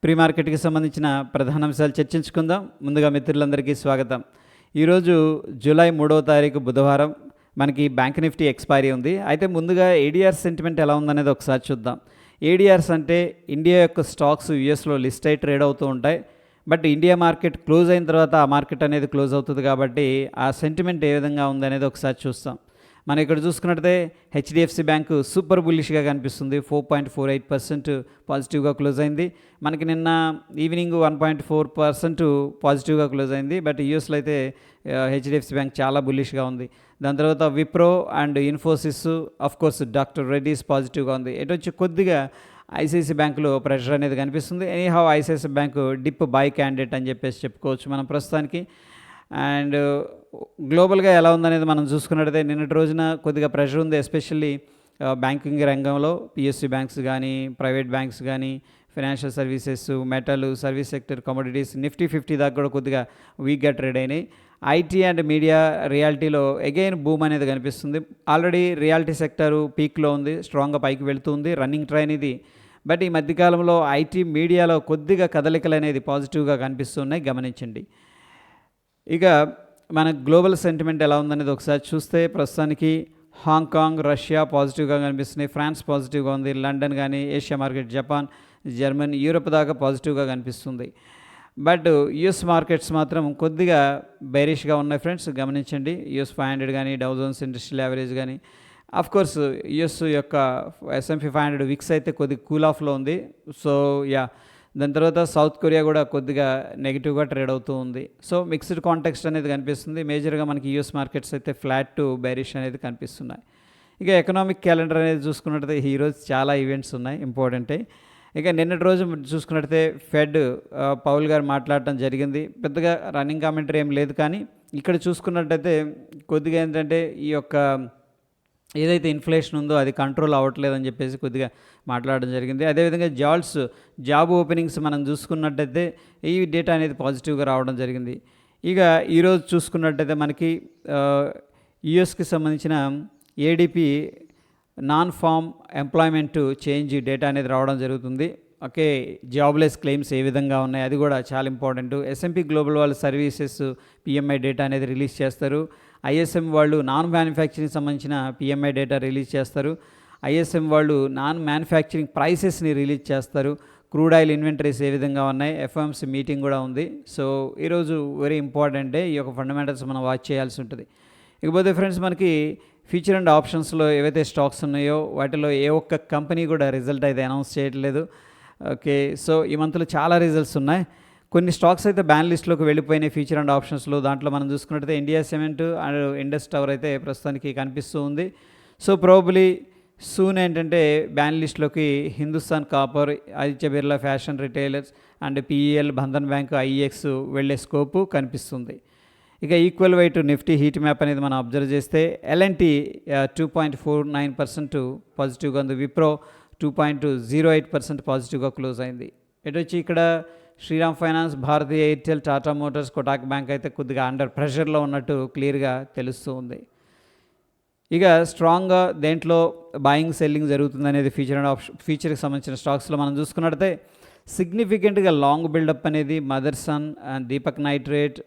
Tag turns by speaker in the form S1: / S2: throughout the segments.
S1: Pre మార్కెట్కి సంబంధించిన ప్రధాన అంశాలు చర్చించుకుందాం. ముందుగా మిత్రులందరికీ స్వాగతం. ఈరోజు జూలై 3వ తారీఖు బుధవారం. మనకి బ్యాంక్ నిఫ్టీ ఎక్స్పైరీ ఉంది. అయితే ముందుగా ఏడీఆర్ సెంటిమెంట్ ఎలా ఉందనేది ఒకసారి చూద్దాం. ఏడీఆర్స్ అంటే ఇండియా యొక్క స్టాక్స్ యూఎస్లో లిస్ట్ అయి ట్రేడ్ అవుతూ ఉంటాయి. బట్ ఇండియా మార్కెట్ క్లోజ్ అయిన తర్వాత ఆ మార్కెట్ అనేది క్లోజ్ అవుతుంది కాబట్టి ఆ సెంటిమెంట్ ఏ విధంగా ఉందనేది ఒకసారి చూస్తాం. మనం ఇక్కడ చూసుకున్నట్లయితే హెచ్డిఎఫ్సి బ్యాంకు సూపర్ బుల్లిష్గా కనిపిస్తుంది. 4.48% పాజిటివ్గా క్లోజ్ అయింది. మనకి నిన్న ఈవినింగ్ 1.4% పాజిటివ్గా క్లోజ్ అయింది. బట్ యూఎస్లో అయితే హెచ్డిఎఫ్సి బ్యాంక్ చాలా బుల్లిష్గా ఉంది. దాని తర్వాత Wipro and Infosys, course doctor Reddy's పాజిటివ్గా ఉంది. ఎటు వచ్చి కొద్దిగా ఐసిఐసి బ్యాంకులో ప్రెషర్ అనేది కనిపిస్తుంది. Anyhow ICICI bank dip by candidate అని చెప్పేసి చెప్పుకోవచ్చు మనం ప్రస్తుతానికి. అండ్ గ్లోబల్గా ఎలా ఉందనేది మనం చూసుకున్నట్టయితే నిన్నటి రోజున కొద్దిగా ప్రెషర్ ఉంది. ఎస్పెషల్లీ బ్యాంకింగ్ రంగంలో పిఎస్సి బ్యాంక్స్ కానీ, ప్రైవేట్ బ్యాంక్స్ కానీ, financial services, metal, service sector, commodities, Nifty 50 దాకా కూడా కొద్దిగా వీక్గా ట్రేడ్ అయినాయి. ఐటీ అండ్ మీడియా, రియాలిటీలో అగైన్ బూమ్ అనేది కనిపిస్తుంది. ఆల్రెడీ రియాలిటీ సెక్టర్ పీక్లో ఉంది, స్ట్రాంగ్గా పైకి వెళుతుంది, రన్నింగ్ ట్రైన్ ఇది. బట్ ఈ మధ్యకాలంలో ఐటీ మీడియాలో కొద్దిగా కదలికలు అనేది పాజిటివ్గా కనిపిస్తున్నాయి, గమనించండి. ఇక మన గ్లోబల్ సెంటిమెంట్ ఎలా ఉందనేది ఒకసారి చూస్తే ప్రస్తుతానికి హాంకాంగ్, రష్యా పాజిటివ్గా కనిపిస్తున్నాయి, ఫ్రాన్స్ పాజిటివ్గా ఉంది, లండన్ కానీ, Asia market, Japan, Germany, Europe దాకా పాజిటివ్గా కనిపిస్తుంది. బట్ యుఎస్ మార్కెట్స్ మాత్రం కొద్దిగా బైరిష్గా ఉన్నాయి ఫ్రెండ్స్, గమనించండి. యుఎస్ 500 కానీ, డౌ జోన్స్ ఇండస్ట్రియల్ యావరేజ్ కానీ, కోర్స్ యుఎస్ యొక్క S&P 500 విక్స్ అయితే కొద్దిగా కూల్ ఆఫ్లో ఉంది. సో దాని తర్వాత సౌత్ కొరియా కూడా కొద్దిగా నెగిటివ్గా ట్రేడ్ అవుతూ ఉంది. సో మిక్స్డ్ కాంటెక్స్ట్ అనేది కనిపిస్తుంది. మేజర్గా మనకి యూఎస్ మార్కెట్స్ అయితే ఫ్లాట్ టు బైరిష్ అనేది కనిపిస్తున్నాయి. ఇక ఎకనామిక్ క్యాలెండర్ అనేది చూసుకున్నట్టయితే ఈరోజు చాలా ఈవెంట్స్ ఉన్నాయి, ఇంపార్టెంటే. ఇక నిన్నటి రోజు చూసుకున్నట్టయితే ఫెడ్ పౌల్ గారు మాట్లాడటం జరిగింది. పెద్దగా రన్నింగ్ కామెంటరీ ఏం లేదు, కానీ ఇక్కడ చూసుకున్నట్టయితే కొద్దిగా ఏంటంటే ఈ యొక్క ఏదైతే ఇన్ఫ్లేషన్ ఉందో అది కంట్రోల్ అవ్వట్లేదని చెప్పేసి కొద్దిగా మాట్లాడడం జరిగింది. అదేవిధంగా జాబ్ ఓపెనింగ్స్ మనం చూసుకున్నట్టయితే ఈ డేటా అనేది పాజిటివ్గా రావడం జరిగింది. ఇక ఈరోజు చూసుకున్నట్టయితే మనకి యుఎస్కి సంబంధించిన ADP non form employment change data అనేది రావడం జరుగుతుంది. జాబ్లెస్ క్లెయిమ్స్ ఏ విధంగా ఉన్నాయి అది కూడా చాలా ఇంపార్టెంట్. S&P గ్లోబల్ వాళ్ళు సర్వీసెస్ PMI డేటా అనేది రిలీజ్ చేస్తారు. ISM వాళ్ళు నాన్ మ్యానుఫ్యాక్చరింగ్ సంబంధించిన PMI డేటా రిలీజ్ చేస్తారు. ISM వాళ్ళు నాన్ మ్యానుఫ్యాక్చరింగ్ ప్రైసెస్ని రిలీజ్ చేస్తారు. క్రూడ్ ఆయిల్ ఇన్వెంటరీస్ ఏ విధంగా ఉన్నాయి, FOMC మీటింగ్ కూడా ఉంది. సో ఈరోజు వెరీ ఇంపార్టెంటే, ఈ యొక్క ఫండమెంటల్స్ మనం వాచ్ చేయాల్సి ఉంటుంది. ఇకపోతే ఫ్రెండ్స్ మనకి ఫ్యూచర్ అండ్ ఆప్షన్స్లో ఏవైతే స్టాక్స్ ఉన్నాయో వాటిలో ఏ ఒక్క కంపెనీ కూడా రిజల్ట్ అయితే అనౌన్స్ చేయట్లేదు. సో ఈ మంత్లో చాలా రిజల్ట్స్ ఉన్నాయి. కొన్ని స్టాక్స్ అయితే బ్యాన్ లిస్ట్లోకి వెళ్ళిపోయినాయి ఫ్యూచర్ అండ్ ఆప్షన్స్లో. దాంట్లో మనం చూసుకున్నట్టయితే India cement and Indus tower అయితే ప్రస్తుతానికి కనిపిస్తూ ఉంది. సో ప్రాబబ్లీ సూన్ ఏంటంటే బ్యాన్ లిస్ట్లోకి Hindustan copper, Aditya Birla fashion retailers and PEL, Bandhan bank, IEX వెళ్ళే స్కోపు కనిపిస్తుంది. ఇక equal weight Nifty heat map అనేది మనం అబ్జర్వ్ చేస్తే L&T 2.49% పాజిటివ్గా ఉంది. విప్రో 2.08% పాజిటివ్గా క్లోజ్ అయింది. ఎటు వచ్చి ఇక్కడ Shriram finance, Bharatiya Airtel, Tata motors, Kotak bank అయితే కొద్దిగా అండర్ ప్రెషర్లో ఉన్నట్టు క్లియర్గా తెలుస్తూ ఉంది. ఇక స్ట్రాంగ్గా దేంట్లో బాయింగ్ సెల్లింగ్ జరుగుతుంది అనేది ఫ్యూచర్కి సంబంధించిన స్టాక్స్లో మనం చూసుకున్నట్టయితే సిగ్నిఫికెంట్గా లాంగ్ బిల్డప్ అనేది Motherson, Deepak nitrate,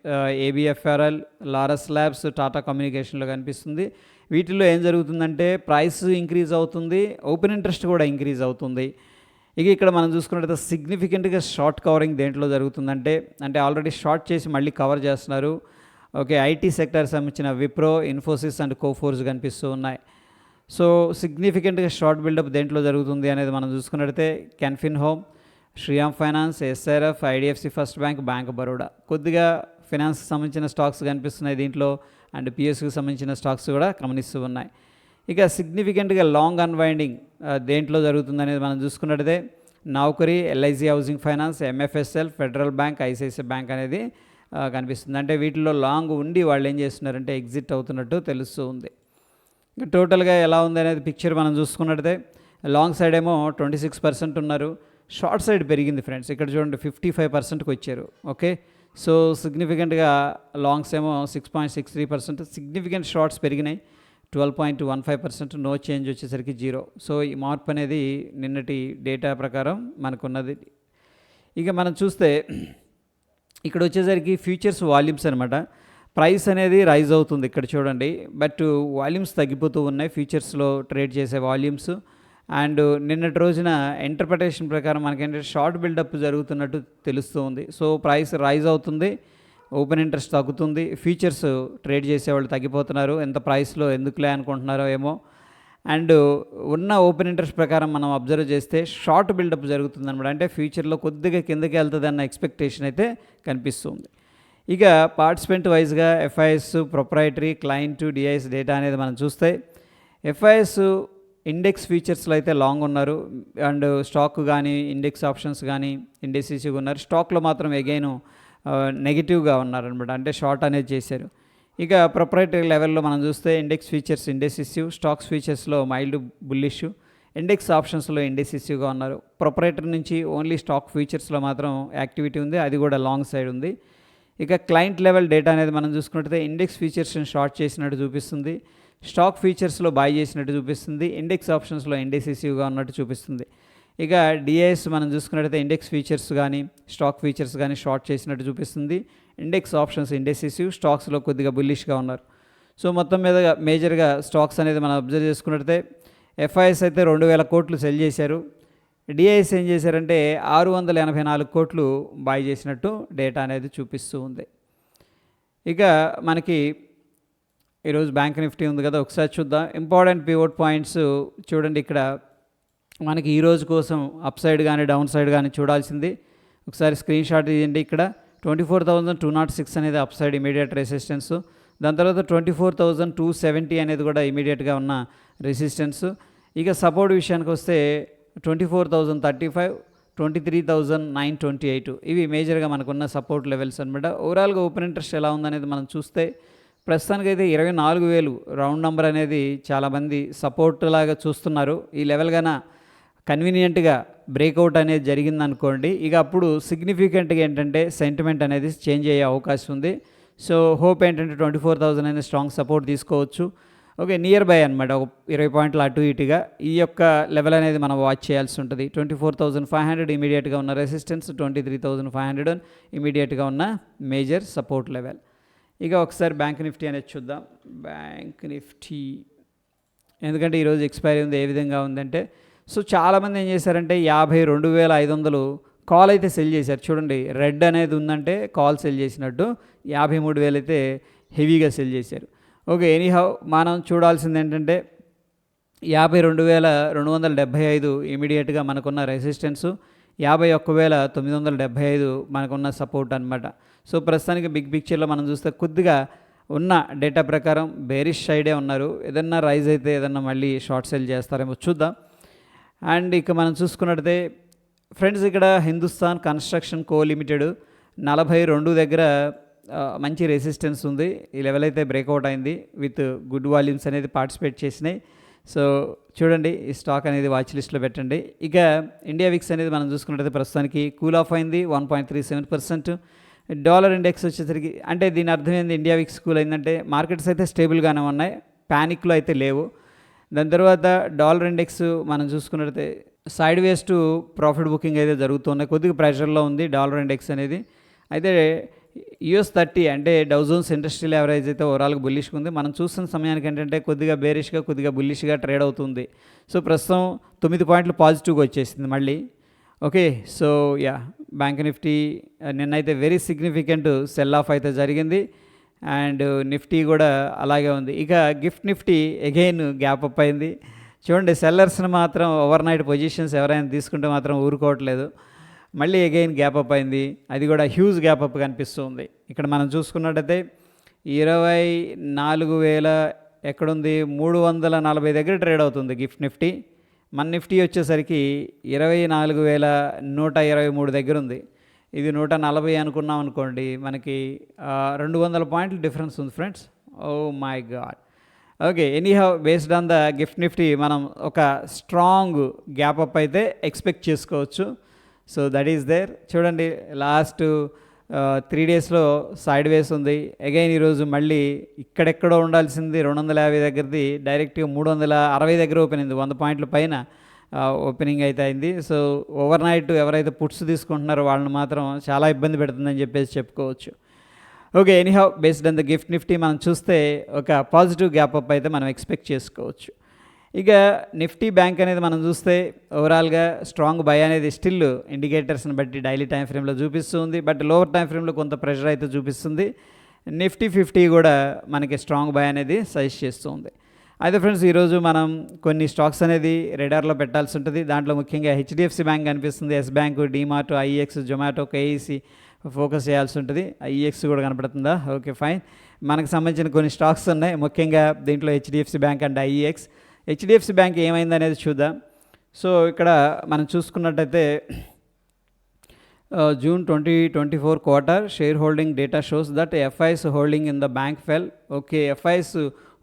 S1: ABFRL, Laurus labs, Tata కమ్యూనికేషన్లో కనిపిస్తుంది. వీటిల్లో ఏం జరుగుతుందంటే ప్రైస్ ఇంక్రీజ్ అవుతుంది, ఓపెన్ ఇంట్రెస్ట్ కూడా ఇంక్రీజ్ అవుతుంది. ఇక ఇక్కడ మనం చూసుకున్నట్టయితే సిగ్నిఫికెంట్గా షార్ట్ కవరింగ్ దేంట్లో జరుగుతుందంటే ఆల్రెడీ షార్ట్ చేసి మళ్ళీ కవర్ చేస్తున్నారు. ఐటీ సెక్టర్ సంబంధించిన విప్రో, ఇన్ఫోసిస్ అండ్ కోఫోర్స్ కనిపిస్తూ ఉన్నాయి. సో సిగ్నిఫికెంట్గా షార్ట్ బిల్డప్ దేంట్లో జరుగుతుంది అనేది మనం చూసుకున్నట్టయితే Canfin home, Shriram finance, SRF, IDFC first bank, bank of Baroda. కొద్దిగా ఫైనాన్స్కి సంబంధించిన స్టాక్స్ కనిపిస్తున్నాయి దీంట్లో, అండ్ PSUకి సంబంధించిన స్టాక్స్ కూడా గమనిస్తూ ఉన్నాయి. ఇక సిగ్నిఫికెంట్గా లాంగ్ అన్వైండింగ్ దేంట్లో జరుగుతుంది అనేది మనం చూసుకున్నట్టయితే నౌకరీ, LIC housing finance, MFSL, federal bank, ICICI bank అనేది కనిపిస్తుంది. అంటే వీటిలో లాంగ్ ఉండి వాళ్ళు ఏం చేస్తున్నారంటే ఎగ్జిట్ అవుతున్నట్టు తెలుస్తూ ఉంది. ఇక టోటల్గా ఎలా ఉంది అనేది పిక్చర్ మనం చూసుకున్నట్టయితే లాంగ్ సైడ్ ఏమో 26% ఉన్నారు, షార్ట్ సైడ్ పెరిగింది ఫ్రెండ్స్. ఇక్కడ చూడండి 55%కి వచ్చారు. సో సిగ్నిఫికెంట్గా లాంగ్స్ ఏమో 6.63%, సిగ్నిఫికెంట్ షార్ట్స్ పెరిగినాయి 12.15%, నో చేంజ్ వచ్చేసరికి 0. సో ఈ మార్పు అనేది నిన్నటి డేటా ప్రకారం మనకున్నది. ఇక మనం చూస్తే ఇక్కడ వచ్చేసరికి ఫ్యూచర్స్ వాల్యూమ్స్ అనమాట. ప్రైస్ అనేది రైజ్ అవుతుంది ఇక్కడ చూడండి, బట్ వాల్యూమ్స్ తగ్గిపోతూ ఉన్నాయి ఫ్యూచర్స్లో ట్రేడ్ చేసే వాల్యూమ్స్. అండ్ నిన్నటి రోజున ఇంటర్ప్రిటేషన్ ప్రకారం మనకేంటంటే షార్ట్ బిల్డప్ జరుగుతున్నట్టు తెలుస్తూ ఉంది. సో ప్రైస్ రైజ్ అవుతుంది, ఓపెన్ ఇంట్రెస్ట్ తగ్గుతుంది, ఫ్యూచర్స్ ట్రేడ్ చేసేవాళ్ళు తగ్గిపోతున్నారు. ఎంత ప్రైస్లో ఎందుకులే అనుకుంటున్నారో ఏమో. అండ్ ఉన్న ఓపెన్ ఇంట్రెస్ట్ ప్రకారం మనం అబ్జర్వ్ చేస్తే షార్ట్ బిల్డప్ జరుగుతుంది అనమాట. అంటే ఫ్యూచర్లో కొద్దిగా కిందకి వెళ్తుంది అన్న ఎక్స్పెక్టేషన్ అయితే కనిపిస్తుంది. ఇక పార్టిసిపెంట్ వైజ్గా FIs, proprietary, client, DIs data అనేది మనం చూస్తే ఎఫ్ఐఎస్ ఇండెక్స్ ఫ్యూచర్స్లో అయితే లాంగ్ ఉన్నారు. అండ్ స్టాక్ కానీ ఇండెక్స్ ఆప్షన్స్ కానీ ఇండెసిసివ్గా ఉన్నారు. స్టాక్లో మాత్రం ఎగైన్ నెగిటివ్గా ఉన్నారనమాట, అంటే షార్ట్ అనేది చేశారు. ఇక ప్రొప్రైటరీ లెవెల్లో మనం చూస్తే ఇండెక్స్ ఫీచర్స్ ఇండెసిసివ్, స్టాక్స్ ఫీచర్స్లో మైల్డ్ బుల్లిష్, ఇండెక్స్ ఆప్షన్స్లో ఇండెసిసివ్గా ఉన్నారు. ప్రొప్రైటరీ నుంచి ఓన్లీ స్టాక్ ఫీచర్స్లో మాత్రం యాక్టివిటీ ఉంది, అది కూడా లాంగ్ సైడ్ ఉంది. ఇక క్లయింట్ లెవెల్ డేటా అనేది మనం చూసుకున్నట్టయితే ఇండెక్స్ ఫీచర్స్ని షార్ట్ చేసినట్టు చూపిస్తుంది, స్టాక్ ఫీచర్స్లో బై చేసినట్టు చూపిస్తుంది, ఇండెక్స్ ఆప్షన్స్లో ఇండెసిసివ్గా ఉన్నట్టు చూపిస్తుంది. ఇక డిఐఎస్ మనం చూసుకున్నట్టయితే ఇండెక్స్ ఫీచర్స్ కానీ స్టాక్ ఫీచర్స్ కానీ షార్ట్ చేసినట్టు చూపిస్తుంది, ఇండెక్స్ ఆప్షన్స్ ఇండెసిసివ్, స్టాక్స్లో కొద్దిగా బుల్లిష్గా ఉన్నారు. సో మొత్తం మీద మేజర్గా స్టాక్స్ అనేది మనం అబ్జర్వ్ చేసుకున్నట్టయితే ఎఫ్ఐఎస్ అయితే 2000 కోట్లు సెల్ చేశారు. డిఐఎస్ ఏం చేశారంటే 684 కోట్లు బై చేసినట్టు డేటా అనేది చూపిస్తూ ఉంది. ఇక మనకి ఈరోజు బ్యాంక్ నిఫ్టీ ఉంది కదా, ఒకసారి చూద్దాం. ఇంపార్టెంట్ పివోట్ పాయింట్స్ చూడండి. ఇక్కడ మనకి ఈ రోజు కోసం అప్ సైడ్ కానీ డౌన్ సైడ్ కానీ చూడాల్సింది ఒకసారి స్క్రీన్ షాట్ తీయండి. ఇక్కడ 24,206 అనేది అప్ సైడ్ ఇమీడియట్ రెసిస్టెన్స్, దాని తర్వాత 24,270 అనేది కూడా ఇమీడియట్గా ఉన్న రెసిస్టెన్స్. ఇక సపోర్ట్ విషయానికి వస్తే 24,035, 23,928 ఇవి మేజర్గా మనకున్న సపోర్ట్ లెవెల్స్ అనమాట. ఓవరాల్గా ఓపెన్ ఇంట్రెస్ట్ ఎలా ఉందనేది మనం చూస్తే ప్రస్తుతానికైతే 24,000 రౌండ్ నెంబర్ అనేది చాలామంది సపోర్ట్ లాగా చూస్తున్నారు. ఈ లెవెల్ కన్నా కన్వీనియంట్గా బ్రేక్అవుట్ అనేది జరిగింది అనుకోండి, ఇక అప్పుడు సిగ్నిఫికెంట్గా ఏంటంటే సెంటిమెంట్ అనేది చేంజ్ అయ్యే అవకాశం ఉంది. సో హోప్ ఏంటంటే 24,000 అనేది స్ట్రాంగ్ సపోర్ట్ తీసుకోవచ్చు. ఓకే, నియర్ బై అనమాట, ఒక 20 పాయింట్లు అటు ఇటుగా ఈ యొక్క లెవెల్ అనేది మనం వాచ్ చేయాల్సి ఉంటుంది. 24,500 ఇమీడియట్గా ఉన్న రెసిస్టెన్స్, 23,500 ఇమీడియట్గా ఉన్న మేజర్ సపోర్ట్ లెవెల్. ఇక ఒకసారి బ్యాంక్ నిఫ్టీ అనేది చూద్దాం. బ్యాంక్ నిఫ్టీ ఎందుకంటే ఈరోజు ఎక్స్పైరీ ఉంది, ఏ విధంగా ఉందంటే, సో చాలామంది ఏం చేశారంటే 52,500 కాల్ అయితే సెల్ చేశారు. చూడండి, రెడ్ అనేది ఉందంటే కాల్ సెల్ చేసినట్టు, 53,000 అయితే హెవీగా సెల్ చేశారు. ఓకే, ఎనీహౌ మనం చూడాల్సింది ఏంటంటే 52,275 ఇమీడియట్గా మనకున్న రెసిస్టెన్సు, 51,975 మనకున్న సపోర్ట్ అనమాట. సో ప్రస్తుతానికి బిగ్ పిక్చర్లో మనం చూస్తే కొద్దిగా ఉన్న డేటా ప్రకారం బేరిష్ సైడే ఉన్నారు. ఏదన్నా రైజ్ అయితే ఏదన్నా మళ్ళీ షార్ట్ సెల్ చేస్తారేమో చూద్దాం. అండ్ ఇక మనం చూసుకున్నట్టయితే ఫ్రెండ్స్, ఇక్కడ హిందుస్థాన్ కన్స్ట్రక్షన్ కో లిమిటెడ్ 42 దగ్గర మంచి రెసిస్టెన్స్ ఉంది. ఈ లెవెల్ అయితే బ్రేక్అవుట్ అయింది విత్ గుడ్ వాల్యూమ్స్ అనేది పార్టిసిపేట్ చేసినాయి. సో చూడండి, ఈ స్టాక్ అనేది వాచ్ లిస్ట్లో పెట్టండి. ఇక ఇండియా విక్స్ అనేది మనం చూసుకున్నట్టయితే ప్రస్తుతానికి కూల్ ఆఫ్ అయింది 1.37%. డాలర్ ఇండెక్స్ వచ్చేసరికి, అంటే దీని అర్థం ఏంది, ఇండియా విక్స్ కూల్ అయిందంటే మార్కెట్స్ అయితే స్టేబుల్గానే ఉన్నాయి, ప్యానిక్లో అయితే లేవు. దాని తర్వాత డాలర్ ఇండెక్స్ మనం చూసుకున్నట్టయితే side ways to profit booking అయితే జరుగుతున్నాయి, కొద్దిగా ప్రెషర్లో ఉంది డాలర్ ఇండెక్స్ అనేది. అయితే US30 అంటే డౌ జోన్స్ ఇండస్ట్రియల్ యావరేజ్ అయితే ఓవరాల్గా బుల్లిష్గా ఉంది. మనం చూస్తున్న సమయానికి ఏంటంటే కొద్దిగా బేరిష్గా కొద్దిగా బుల్లిష్గా ట్రేడ్ అవుతుంది. సో ప్రస్తుతం 9 పాయింట్లు పాజిటివ్గా వచ్చేసింది మళ్ళీ. Okay, so yeah, bank Nifty నిన్నైతే వెరీ సిగ్నిఫికెంట్ సెల్ ఆఫ్ అయితే జరిగింది. అండ్ నిఫ్టీ కూడా అలాగే ఉంది. ఇక gift Nifty again gap up అయింది. చూడండి, సెల్లర్స్ని మాత్రం ఓవర్ నైట్ పొజిషన్స్ ఎవరైనా తీసుకుంటే మాత్రం ఊరుకోవట్లేదు. మళ్ళీ అగైన్ గ్యాప్ అప్ అయింది, అది కూడా హ్యూజ్ గ్యాప్ అప్ కనిపిస్తుంది. ఇక్కడ మనం చూసుకున్నట్టయితే 24,000 ఎక్కడుంది, 340 దగ్గర ట్రేడ్ అవుతుంది గిఫ్ట్ నిఫ్టీ. మన నిఫ్టీ వచ్చేసరికి 24,123 దగ్గర ఉంది. ఇది 140 అనుకున్నాం అనుకోండి, మనకి 200 పాయింట్లు డిఫరెన్స్ ఉంది friends. Oh my god. Okay, anyhow based on the gift Nifty మనం ఒక స్ట్రాంగ్ గ్యాప్ అప్ అయితే ఎక్స్పెక్ట్ చేసుకోవచ్చు. So that is there. చూడండి, లాస్ట్ 3 డేస్లో సైడ్ వేస్ ఉంది. అగైన్ ఈరోజు మళ్ళీ ఇక్కడెక్కడో ఉండాల్సింది 250 దగ్గరది డైరెక్ట్గా 360 దగ్గర ఓపెన్ అయింది, 100 పాయింట్ల పైన ఓపెనింగ్ అయితే అయింది. సో ఓవర్ నైట్ ఎవరైతే పుట్స్ తీసుకుంటున్నారో వాళ్ళని మాత్రం చాలా ఇబ్బంది పెడుతుందని చెప్పేసి చెప్పుకోవచ్చు. Okay, anyhow based on the gift Nifty మనం చూస్తే ఒక పాజిటివ్ గ్యాప్ అప్ అయితే మనం ఎక్స్పెక్ట్ చేసుకోవచ్చు. ఇక నిఫ్టీ బ్యాంక్ అనేది మనం చూస్తే ఓవరాల్గా స్ట్రాంగ్ బై అనేది స్టిల్ ఇండికేటర్స్ని బట్టి డైలీ టైం ఫ్రేమ్లో చూపిస్తుంది. బట్ లోవర్ టైం ఫ్రేమ్లో కొంత ప్రెషర్ అయితే చూపిస్తుంది. నిఫ్టీ 50 కూడా మనకి స్ట్రాంగ్ బై అనేది సజెస్ట్ చేస్తుంది. అయితే ఫ్రెండ్స్, ఈరోజు మనం కొన్ని స్టాక్స్ అనేది రెడార్లో పెట్టాల్సి ఉంటుంది. దాంట్లో ముఖ్యంగా హెచ్డిఎఫ్సి బ్యాంక్ కనిపిస్తుంది, Yes bank, DMart, IEX, Zomato, KEC focus చేయాల్సి ఉంటుంది. ఐఎక్స్ కూడా కనపడుతుందా? Okay, fine. మనకు సంబంధించిన కొన్ని స్టాక్స్ ఉన్నాయి, ముఖ్యంగా దీంట్లో HDFC bank and IEX. HDFC bank ఏమైంది అనేది చూద్దాం. సో ఇక్కడ మనం చూసుకున్నట్టయితే June 2024 quarter share holding data shows that FIs holding in the bank fell. Okay, FIs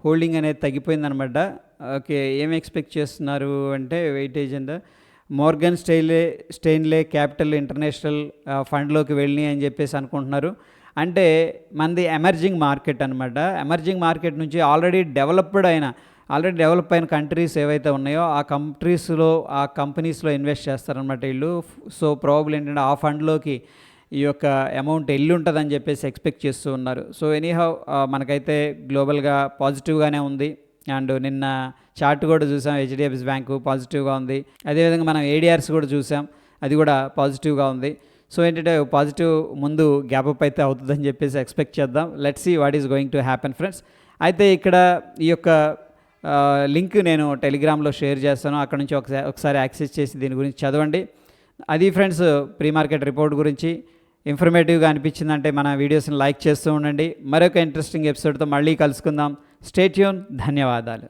S1: holding అనేది తగ్గిపోయిందనమాట. ఓకే, ఏం ఎక్స్పెక్ట్ చేస్తున్నారు అంటే weightage and Morgan Stanley capital international ఫండ్లోకి వెళ్ళి అని చెప్పేసి అనుకుంటున్నారు. అంటే మనది ఎమర్జింగ్ మార్కెట్ అనమాట. ఎమర్జింగ్ మార్కెట్ నుంచి ఆల్రెడీ డెవలప్ అయిన కంట్రీస్ ఏవైతే ఉన్నాయో ఆ కంట్రీస్లో ఆ కంపెనీస్లో ఇన్వెస్ట్ చేస్తారనమాట వీళ్ళు. సో ప్రాబబుల్ ఏంటంటే ఆ ఫండ్లోకి ఈ యొక్క అమౌంట్ వెళ్ళి ఉంటుందని చెప్పేసి ఎక్స్పెక్ట్ చేస్తూ ఉన్నారు. సో ఎనీహౌ మనకైతే గ్లోబల్గా పాజిటివ్గానే ఉంది. అండ్ నిన్న చార్ట్ కూడా చూసాం, హెచ్డిఎఫ్సి బ్యాంకు పాజిటివ్గా ఉంది. అదేవిధంగా మనం ఏడిఆర్స్ కూడా చూసాం, అది కూడా పాజిటివ్గా ఉంది. సో ఏంటంటే పాజిటివ్ ముందు గ్యాప్ అప్ అయితే అవుతుందని చెప్పేసి ఎక్స్పెక్ట్ చేద్దాం. Let's see what is going to happen friends. అయితే ఇక్కడ ఈ యొక్క లింక్ నేను టెలిగ్రామ్లో షేర్ చేస్తాను, అక్కడ నుంచి ఒకసారి యాక్సెస్ చేసి దీని గురించి చదవండి. అది ఫ్రెండ్స్, ప్రీ మార్కెట్ రిపోర్ట్ గురించి ఇన్ఫర్మేటివ్గా అనిపించిందంటే మన వీడియోస్ని లైక్ చేస్తూ ఉండండి. మరొక ఇంట్రెస్టింగ్ ఎపిసోడ్తో మళ్ళీ కలుసుకుందాం. Stay tune. ధన్యవాదాలు.